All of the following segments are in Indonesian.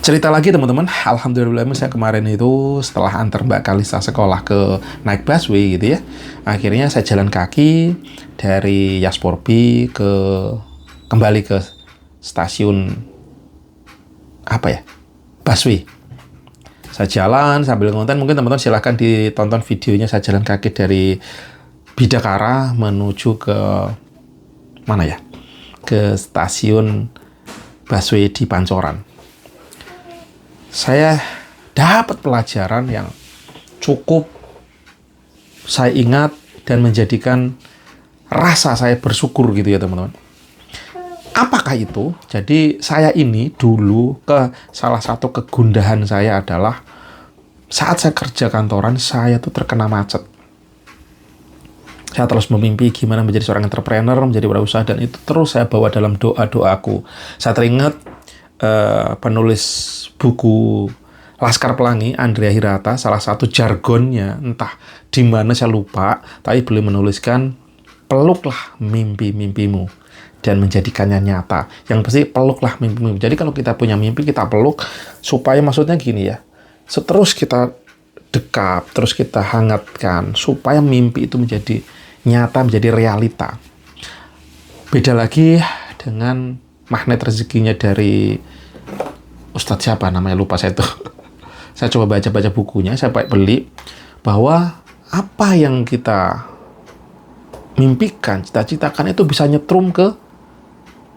Cerita lagi teman-teman, alhamdulillah saya kemarin itu setelah antar Mbak Kalista sekolah ke naik busway gitu ya, akhirnya saya jalan kaki dari Yasporbi kembali ke stasiun busway. Saya jalan sambil ngonten, mungkin teman-teman silahkan ditonton videonya saya jalan kaki dari Bidakara menuju ke mana ya? Ke stasiun busway di Pancoran. Saya dapat pelajaran yang cukup saya ingat dan menjadikan rasa saya bersyukur gitu ya teman-teman. Apakah itu? Jadi saya ini dulu salah satu kegundahan saya adalah saat saya kerja kantoran, saya tuh terkena macet. Saya terus memimpi gimana menjadi seorang entrepreneur, menjadi wirausaha, dan itu terus saya bawa dalam doa-doaku. Saya teringat penulis buku Laskar Pelangi, Andrea Hirata, salah satu jargonnya, entah di mana saya lupa, tapi beliau menuliskan, peluklah mimpi-mimpimu dan menjadikannya nyata. Yang pasti peluklah mimpimu. Jadi kalau kita punya mimpi, kita peluk, supaya maksudnya gini ya, terus kita dekap, terus kita hangatkan, supaya mimpi itu menjadi nyata, menjadi realita. Beda lagi dengan magnet rezekinya dari Ustadz siapa namanya, lupa saya tuh. Saya coba baca-baca bukunya, saya beli, bahwa apa yang kita mimpikan, cita-citakan itu bisa nyetrum ke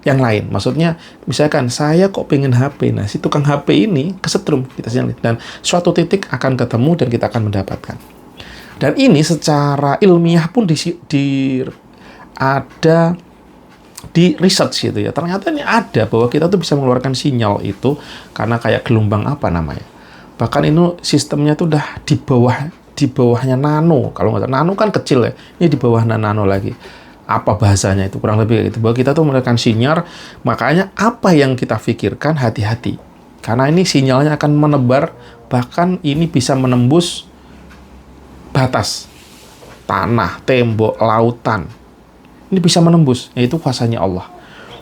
yang lain. Maksudnya, misalkan saya kok pengen HP, nah si tukang HP ini kesetrum kita sendiri, dan suatu titik akan ketemu dan kita akan mendapatkan. Dan ini secara ilmiah pun ada di research gitu ya. Ternyata ini ada bahwa kita tuh bisa mengeluarkan sinyal itu karena kayak gelombang bahkan ini sistemnya tuh udah di bawahnya nano. Kalau nggak tahu, nano kan kecil ya, ini di bawah nano lagi. Apa bahasanya itu, kurang lebih kayak gitu, bahwa kita tuh mengeluarkan sinyal. Makanya apa yang kita pikirkan, hati-hati, karena ini sinyalnya akan menebar, bahkan ini bisa menembus batas tanah, tembok, lautan. Ini bisa menembus, yaitu kuasanya Allah.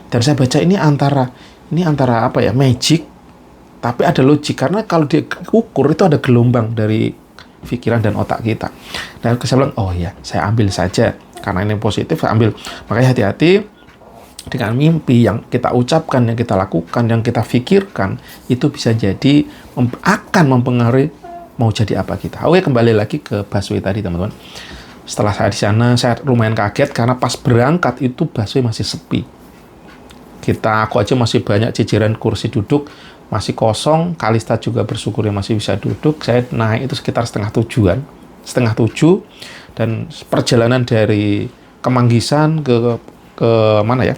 Dan saya baca ini antara magic, tapi ada logik, karena kalau diukur itu ada gelombang dari pikiran dan otak kita. Dan saya bilang, oh ya, saya ambil saja, karena ini positif, saya ambil. Makanya hati-hati dengan mimpi yang kita ucapkan, yang kita lakukan, yang kita pikirkan, itu bisa jadi akan mempengaruhi mau jadi apa kita. Oke, kembali lagi ke busway tadi teman-teman. Setelah saya di sana, saya lumayan kaget karena pas berangkat itu busway masih sepi. Aku aja masih banyak jajaran kursi duduk, masih kosong. Kalista juga bersyukur yang masih bisa duduk. Saya naik itu sekitar setengah 7, dan perjalanan dari Kemanggisan ke mana ya?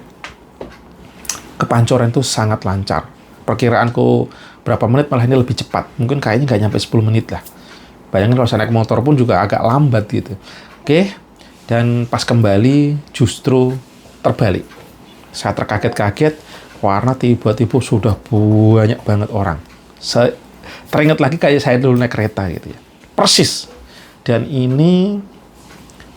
Ke Pancoran itu sangat lancar. Perkiraanku berapa menit, malah ini lebih cepat. Mungkin kayaknya nggak nyampe 10 menit lah. Bayangin kalau saya naik motor pun juga agak lambat gitu. Oke, dan pas kembali justru terbalik. Saya terkaget-kaget, karena tiba-tiba sudah banyak banget orang. Saya teringat lagi kayak saya dulu naik kereta gitu ya. Persis. Dan ini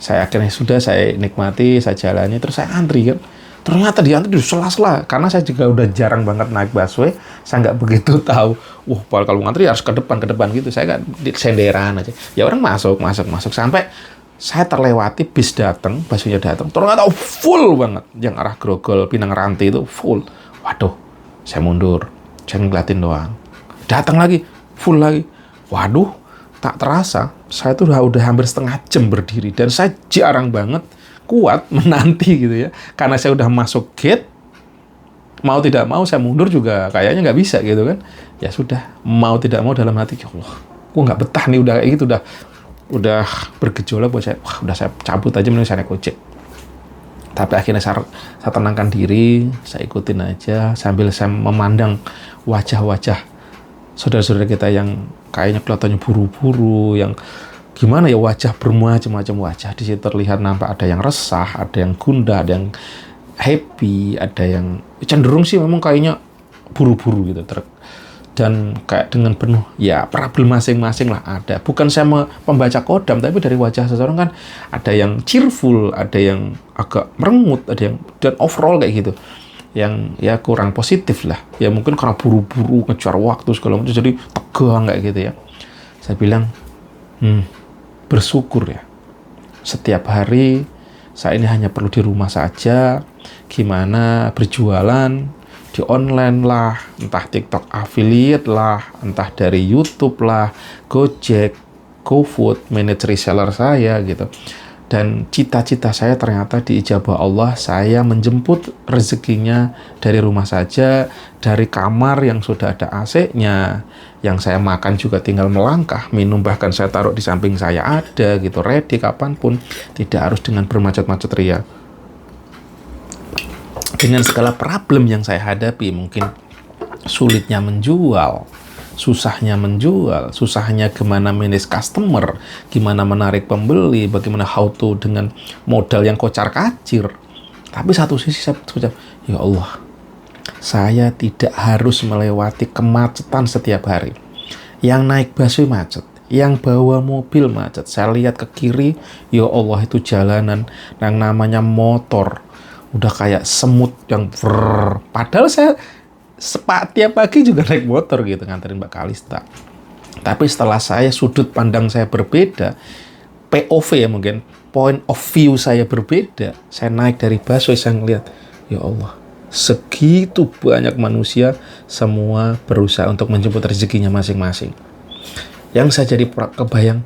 saya akhirnya saya nikmati, saya jalani, terus saya antri kan. Ternyata di antri di sela-sela, karena saya juga udah jarang banget naik busway, saya nggak begitu tahu. Kalau ngantri harus ke depan gitu. Saya nggak di senderan aja. Ya orang masuk sampai saya terlewati bis datang, busway datang. Ternyata full banget, yang arah Grogol, Pinang Ranti itu full. Waduh, saya mundur, saya ngeliatin doang. Datang lagi, full lagi. Waduh, tak terasa, saya tuh udah hampir setengah jam berdiri, dan saya jarang banget kuat menanti gitu ya, karena saya udah masuk gate, mau tidak mau saya mundur juga kayaknya nggak bisa gitu kan. Ya sudah, mau tidak mau dalam hati, ya Allah, gue nggak betah nih, udah kayak gitu, udah bergejolak buat saya. Udah saya cabut aja, mending saya naik ojek. Tapi akhirnya saya tenangkan diri, saya ikutin aja sambil saya memandang wajah-wajah saudara-saudara kita yang kayaknya kelihatannya buru-buru, yang gimana ya, wajah bermacam-macam wajah. Di situ terlihat nampak ada yang resah, ada yang gundah, ada yang happy, ada yang cenderung sih memang kayaknya buru-buru gitu. Dan kayak dengan penuh ya problem masing-masing lah ada. Bukan saya membaca kodam, tapi dari wajah seseorang kan ada yang cheerful, ada yang agak merengut, ada yang, dan overall kayak gitu. yang ya kurang positif lah. Ya mungkin karena buru-buru ngejar waktu segala macam jadi tegang kayak gitu ya. Saya bilang, bersyukur ya. Setiap hari saya ini hanya perlu di rumah saja. Gimana berjualan di online lah, entah TikTok affiliate lah, entah dari YouTube lah, Gojek, GoFood, manage reseller saya gitu. Dan cita-cita saya ternyata diijabah Allah. Saya menjemput rezekinya dari rumah saja, dari kamar yang sudah ada AC-nya, yang saya makan juga tinggal melangkah, minum bahkan saya taruh di samping saya ada gitu, ready kapanpun, tidak harus dengan bermacet-macet ria. Dengan segala problem yang saya hadapi, mungkin sulitnya menjual, susahnya menjual, susahnya gimana manage customer, gimana menarik pembeli, bagaimana how to dengan modal yang kocar-kacir. Tapi satu sisi saya ucap, ya Allah, saya tidak harus melewati kemacetan setiap hari. Yang naik busway macet, yang bawa mobil macet. Saya lihat ke kiri, ya Allah, itu jalanan yang namanya motor udah kayak semut yang padahal saya tiap pagi juga naik motor gitu nganterin Mbak Kalista. Tapi setelah sudut pandang saya berbeda, POV ya mungkin, point of view saya berbeda, saya naik dari busway, saya ngeliat, ya Allah, segitu banyak manusia semua berusaha untuk menjemput rezekinya masing-masing. Yang saya jadi kebayang,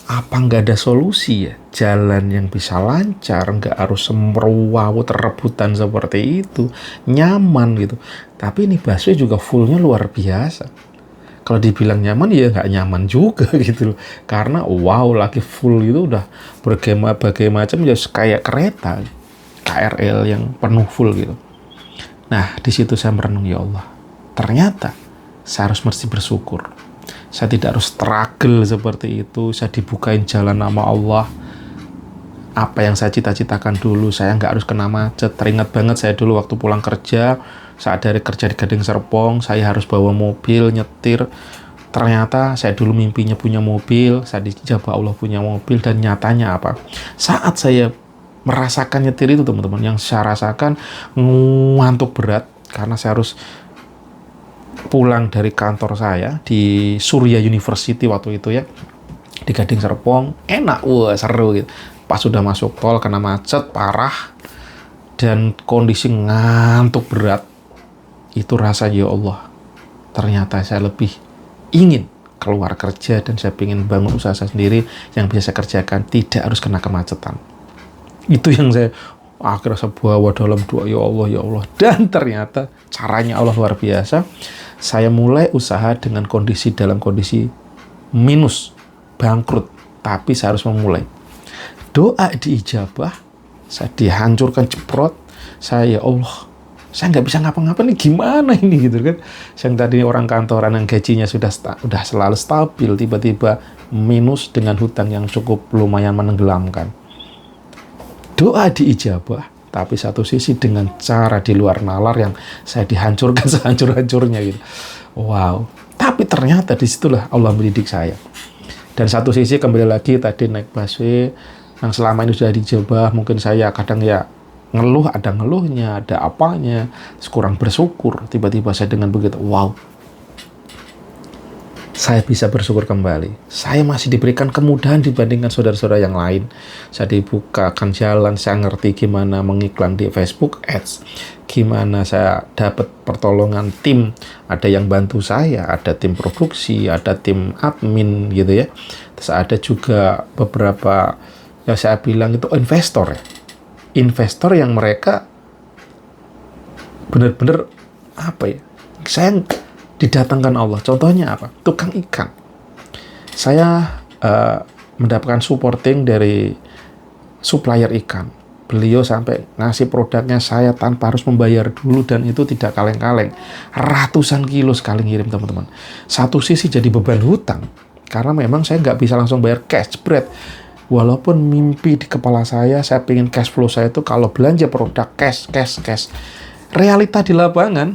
apa nggak ada solusi ya? Jalan yang bisa lancar, nggak harus semrawut rebutan seperti itu, nyaman gitu. Tapi ini busway juga fullnya luar biasa. Kalau dibilang nyaman ya nggak nyaman juga gitu loh. Karena wow, lagi full itu udah berbagai macam ya kayak kereta KRL yang penuh full gitu. Nah, di situ saya merenung, ya Allah, ternyata saya harus mesti bersyukur. Saya tidak harus struggle seperti itu. Saya dibukain jalan nama Allah. Apa yang saya cita-citakan dulu, saya nggak harus kena macet. Teringat banget saya dulu waktu pulang kerja, saat dari kerja di Gading Serpong, saya harus bawa mobil, nyetir. Ternyata saya dulu mimpinya punya mobil, saya dijabah Allah punya mobil, dan nyatanya apa? Saat saya merasakan nyetir itu, teman-teman, yang saya rasakan ngantuk berat, karena saya harus pulang dari kantor saya di Surya University waktu itu ya, di Gading Serpong. Enak, wah seru gitu. Pas sudah masuk tol kena macet parah dan kondisi ngantuk berat, itu rasanya, ya Allah, ternyata saya lebih ingin keluar kerja dan saya ingin bangun usaha saya sendiri yang bisa saya kerjakan, tidak harus kena kemacetan. Itu yang saya akhirnya saya bawa dalam doa, ya Allah, ya Allah. Dan ternyata caranya Allah luar biasa. Saya mulai usaha dalam kondisi minus, bangkrut, tapi saya harus memulai. Doa diijabah, saya dihancurkan jeprot, saya, ya Allah, saya nggak bisa ngapa-ngapa nih, gimana ini gitu kan. Yang tadi orang kantoran yang gajinya sudah selalu stabil, tiba-tiba minus dengan hutang yang cukup lumayan menenggelamkan. Doa diijabah, tapi satu sisi dengan cara di luar nalar yang saya dihancurkan sehancur-hancurnya gitu. Wow. Tapi ternyata disitulah Allah mendidik saya. Dan satu sisi kembali lagi tadi naik busway yang selama ini sudah dijabah, mungkin saya kadang ya ngeluh, ada ngeluhnya, ada apanya, kurang bersyukur. Tiba-tiba saya dengan begitu, wow, saya bisa bersyukur kembali. Saya masih diberikan kemudahan dibandingkan saudara-saudara yang lain. Saya dibukakan jalan, saya ngerti gimana mengiklan di Facebook Ads, gimana saya dapat pertolongan tim, ada yang bantu saya, ada tim produksi, ada tim admin gitu ya. Terus ada juga beberapa yang saya bilang itu investor ya. Investor yang mereka benar-benar apa ya? Saya didatangkan Allah. Contohnya apa? Tukang ikan. Saya mendapatkan supporting dari supplier ikan. Beliau sampai ngasih produknya saya tanpa harus membayar dulu, dan itu tidak kaleng-kaleng. Ratusan kilo sekali ngirim, teman-teman. Satu sisi jadi beban hutang, karena memang saya nggak bisa langsung bayar cash bread. Walaupun mimpi di kepala saya pengen cash flow saya itu kalau belanja produk cash. Realita di lapangan,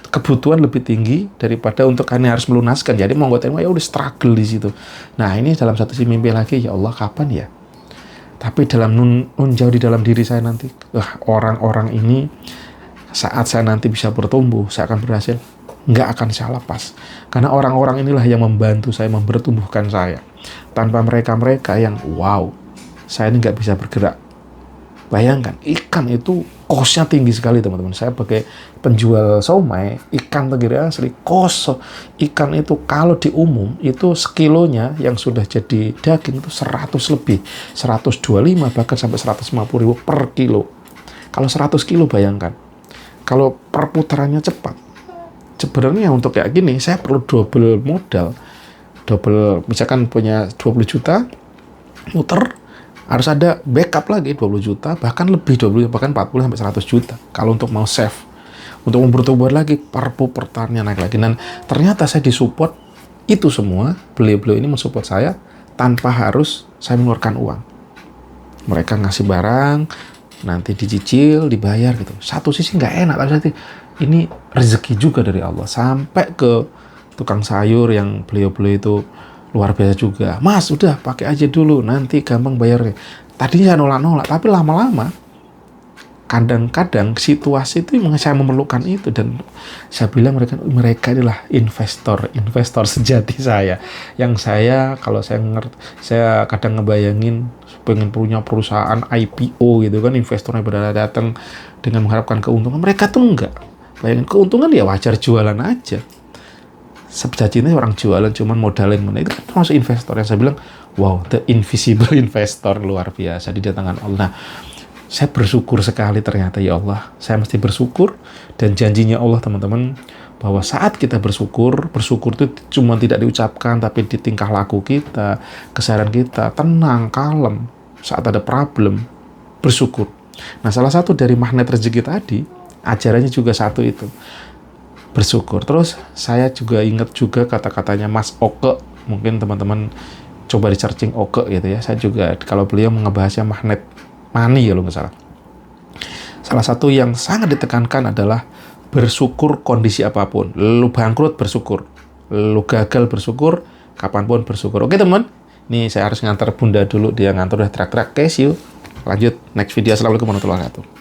kebutuhan lebih tinggi daripada untuk kalian harus melunaskan. Jadi mau gue tengok ya udah struggle di situ. Nah ini dalam satu sisi mimpi lagi, ya Allah kapan ya? Tapi dalam nun jauh di dalam diri saya nanti, orang-orang ini saat saya nanti bisa bertumbuh, saya akan berhasil, nggak akan saya lepas. Karena orang-orang inilah yang membantu saya, mempertumbuhkan saya. Tanpa mereka-mereka yang, wow, saya ini nggak bisa bergerak. Bayangkan, ikan itu cost-nya tinggi sekali, teman-teman. Saya sebagai penjual somai, ikan tenggiri asli, cost ikan itu kalau di umum, itu sekilonya yang sudah jadi daging itu 100 lebih. 125 bahkan sampai 150.000 per kilo. Kalau 100 kilo bayangkan. Kalau perputarannya cepat, sebenarnya untuk kayak gini, saya perlu double modal. Double, misalkan punya 20 juta, muter, harus ada backup lagi 20 juta, bahkan lebih 20, bahkan 40 sampai 100 juta. Kalau untuk mau save, untuk bertumbuh lagi, perputarannya naik lagi. Dan ternyata saya disupport itu semua, beliau-beliau ini mensupport saya tanpa harus saya mengeluarkan uang. Mereka ngasih barang, nanti dicicil, dibayar gitu. Satu sisi nggak enak, tapi ini rezeki juga dari Allah. Sampai ke tukang sayur yang beliau-beliau itu luar biasa juga. Mas, udah pakai aja dulu, nanti gampang bayarnya. Tadinya saya nolak-nolak, tapi lama-lama kadang-kadang situasi itu memang saya memerlukan itu, dan saya bilang mereka inilah investor sejati saya. Yang saya, kalau saya ngerti, saya kadang ngebayangin pengen punya perusahaan IPO gitu kan, investornya pada datang dengan mengharapkan keuntungan. Mereka tuh enggak. Bayangin keuntungan ya wajar, jualan aja. Sejatinya orang jualan cuman modalin mana, itu kan termasuk investor. Yang saya bilang, wow, the invisible investor, luar biasa didatangkan Allah. Nah, saya bersyukur sekali ternyata, ya Allah, saya mesti bersyukur. Dan janjinya Allah, teman-teman, bahwa saat kita bersyukur itu cuma tidak diucapkan, tapi di tingkah laku kita, kesadaran kita, tenang, kalem, saat ada problem, bersyukur. Nah, salah satu dari magnet rezeki tadi, ajarannya juga satu itu, bersyukur. Terus saya juga ingat juga kata-katanya Mas Oke, mungkin teman-teman coba di searching Oke gitu ya. Saya juga, kalau beliau mengebahasnya magnet money kalau nggak salah. Salah satu yang sangat ditekankan adalah bersyukur kondisi apapun. Lu bangkrut bersyukur, lu gagal bersyukur, kapanpun bersyukur. Oke teman, nih saya harus ngantar bunda dulu, dia ngantor udah teriak-teriak. Oke, see you. Lanjut next video. Assalamualaikum warahmatullahi wabarakatuh.